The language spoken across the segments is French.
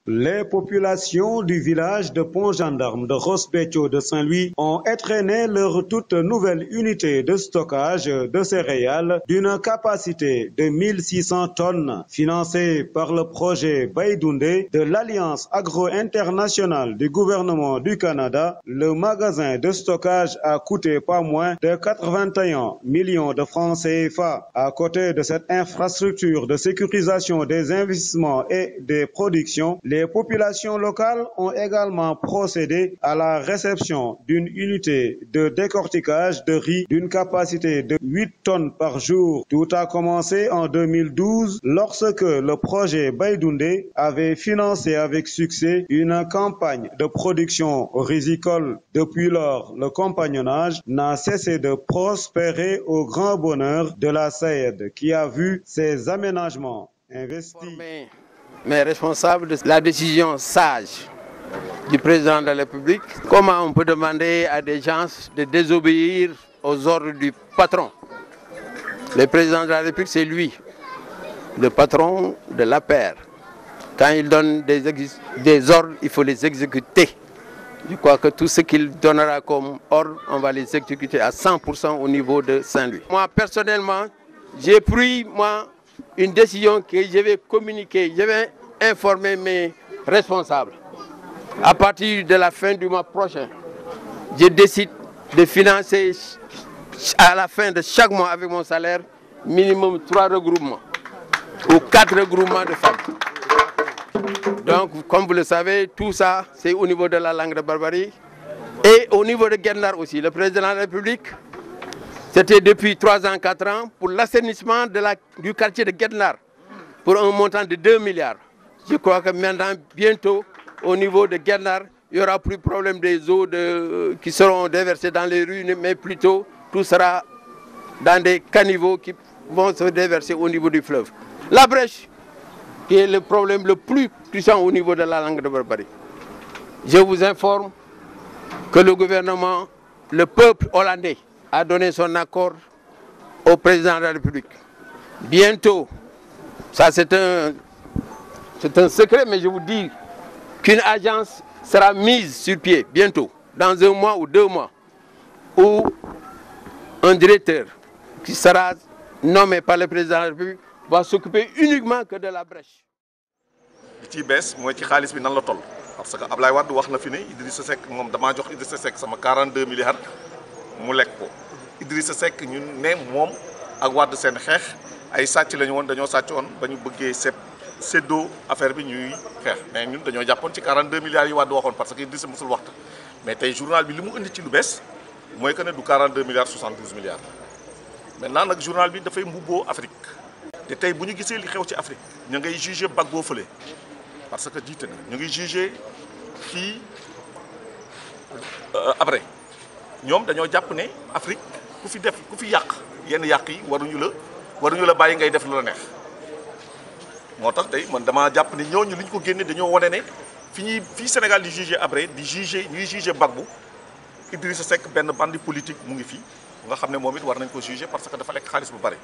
Les populations du village de Pont-Gendarme de Ross Béthio de Saint-Louis ont étraîné leur toute nouvelle unité de stockage de céréales d'une capacité de 1600 tonnes, financée par le projet Baïdoundé de l'Alliance agro-internationale du gouvernement du Canada. Le magasin de stockage a coûté pas moins de 81 millions de francs CFA. À côté de cette infrastructure de sécurisation des investissements et des productions, les populations locales ont également procédé à la réception d'une unité de décortiquage de riz d'une capacité de 8 tonnes par jour. Tout a commencé en 2012 lorsque le projet Baïdoundé avait financé avec succès une campagne de production risicole. Depuis lors, le compagnonnage n'a cessé de prospérer au grand bonheur de la SAED qui a vu ses aménagements investis. Mais responsable de la décision sage du président de la République, comment on peut demander à des gens de désobéir aux ordres du patron? Le président de la République, c'est lui, le patron de l'APR. Quand il donne des ordres, il faut les exécuter. Je crois que tout ce qu'il donnera comme ordre, on va les exécuter à 100% au niveau de Saint-Louis. Moi, personnellement, j'ai pris une décision que je vais communiquer, je vais informer mes responsables. À partir de la fin du mois prochain, je décide de financer à la fin de chaque mois avec mon salaire minimum 3 regroupements ou 4 regroupements de familles. Donc, comme vous le savez, tout ça, c'est au niveau de la langue de Barbarie et au niveau de Guet-Ndar aussi. Le président de la République, c'était depuis 3 ans, 4 ans, pour l'assainissement du quartier de Guet-Ndar, pour un montant de 2 milliards. Je crois que maintenant, bientôt, au niveau de Guet-Ndar, il n'y aura plus de problème des eaux qui seront déversées dans les rues, mais plutôt tout sera dans des caniveaux qui vont se déverser au niveau du fleuve. La brèche, qui est le problème le plus puissant au niveau de la langue de Barbarie. Je vous informe que le gouvernement, le peuple hollandais, a donné son accord au président de la République. Bientôt, ça c'est un secret, mais je vous dis qu'une agence sera mise sur pied bientôt, dans 1 mois ou 2 mois, où un directeur qui sera nommé par le président de la République va s'occuper uniquement que de la brèche. li ciy bees mooy ci xaalis bi nan la toll parce que Ablaye Wade wax na fi ne Idrissa Seck moom damaa jox Idrissa Seck sama 42 milliards mu lekk ko Idrissa Seck ñun ne moom ak Wade seen xeex ay sàcc lañu woon dañoo sàcc woon ba ñu bëggee séddoo affaire bi ñuy xeex mais ñun dañoo jàppoon ci 42 milliards yi Wade waxoon parce que Idrissa mosul waxta mais tey journal bi li mu indi ci lu bees mooy que ne du 42 milliards 72 milliards maintenant nag journal bi dafay mbubboo Afrique te tey bu ñu gisee li xew ci Afrique ñu ngay jugé Gbagbo fële parce que jiite na ñu ngi jugé kii après ñoom dañoo jàpp ne Afrique ku fi yàq yenn yàq yi waruñu la bàyyi ngay def lu la neex moo tax tey man damaa jàpp ne ñooñu li ñu ko génne dañoo wane ne fii Sénégal di jugé après ñuy jugé Gbagbo Idrissa Seck benn bandi politique mu ngi fi nga xam ne moom it war nañ ko jugé parce que dafa lekk xaalis bu bari.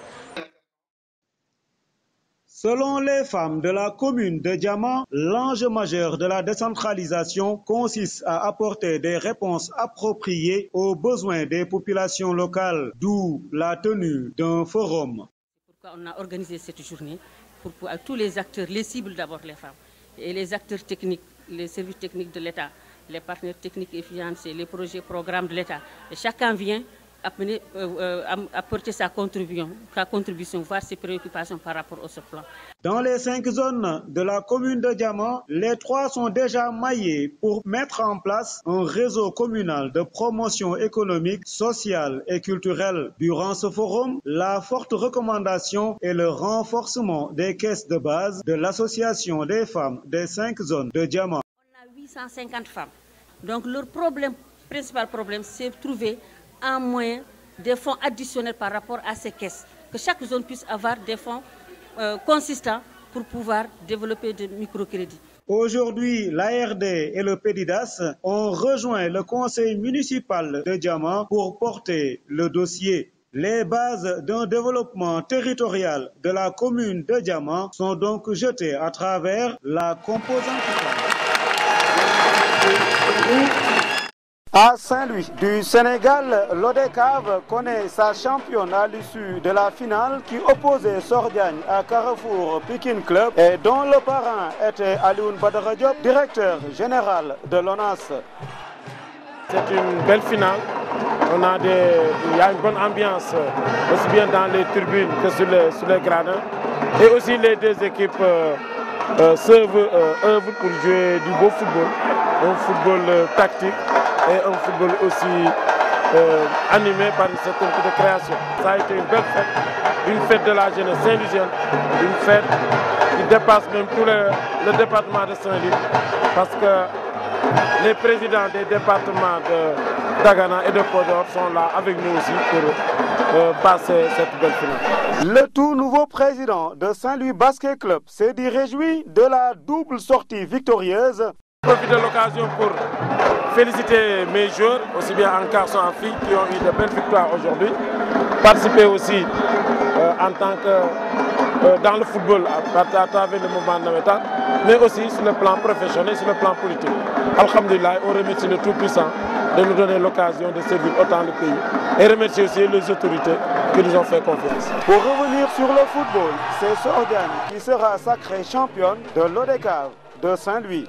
Selon les femmes de la commune de Diama, l'enjeu majeur de la décentralisation consiste à apporter des réponses appropriées aux besoins des populations locales, d'où la tenue d'un forum. Pourquoi on a organisé cette journée pour tous les acteurs, les cibles d'abord les femmes, et les acteurs techniques, les services techniques de l'État, les partenaires techniques et financiers, les projets, programmes de l'État. Et chacun vient apporter sa contribution, voir ses préoccupations par rapport à ce plan. Dans les 5 zones de la commune de Diama, les 3 sont déjà maillées pour mettre en place un réseau communal de promotion économique, sociale et culturelle. Durant ce forum, la forte recommandation est le renforcement des caisses de base de l'association des femmes des 5 zones de Diama. On a 850 femmes. Donc leur principal problème, c'est de trouver un moyen des fonds additionnels par rapport à ces caisses. Que chaque zone puisse avoir des fonds consistants pour pouvoir développer des microcrédits. Aujourd'hui, l'ARD et le PEDIDAS ont rejoint le conseil municipal de Diama pour porter le dossier. Les bases d'un développement territorial de la commune de Diama sont donc jetées à travers la composante. À Saint-Louis du Sénégal, l'ODCAV connaît sa championne à l'issue de la finale qui opposait Sordiagne à Carrefour Pikine Club et dont le parrain était Alioune Badara Diop, directeur général de l'ONAS. C'est une belle finale. Il y a une bonne ambiance, aussi bien dans les tribunes que sur les gradins. Et aussi les deux équipes œuvrent pour jouer du beau football, un football tactique et un football aussi animé par une certaine coup de création. Ça a été une belle fête, une fête de la jeunesse saint-louisienne, une fête qui dépasse même tout le département de Saint-Louis, parce que les présidents des départements de Dagana et de Podor sont là avec nous aussi pour passer cette belle finale. Le tout nouveau président de Saint-Louis Basket Club s'est dit réjoui de la double sortie victorieuse. Je profite de l'occasion pour féliciter mes joueurs, aussi bien en garçons qu'en filles, qui ont eu de belles victoires aujourd'hui. Participer aussi en tant que dans le football à travers le mouvement navétane, mais aussi sur le plan professionnel, sur le plan politique. Alhamdulillah, on remercie le Tout-Puissant de nous donner l'occasion de servir autant le pays et remercier aussi les autorités qui nous ont fait confiance. Pour revenir sur le football, c'est Sordiagne qui sera sacrée championne de l'ODCAV de Saint-Louis.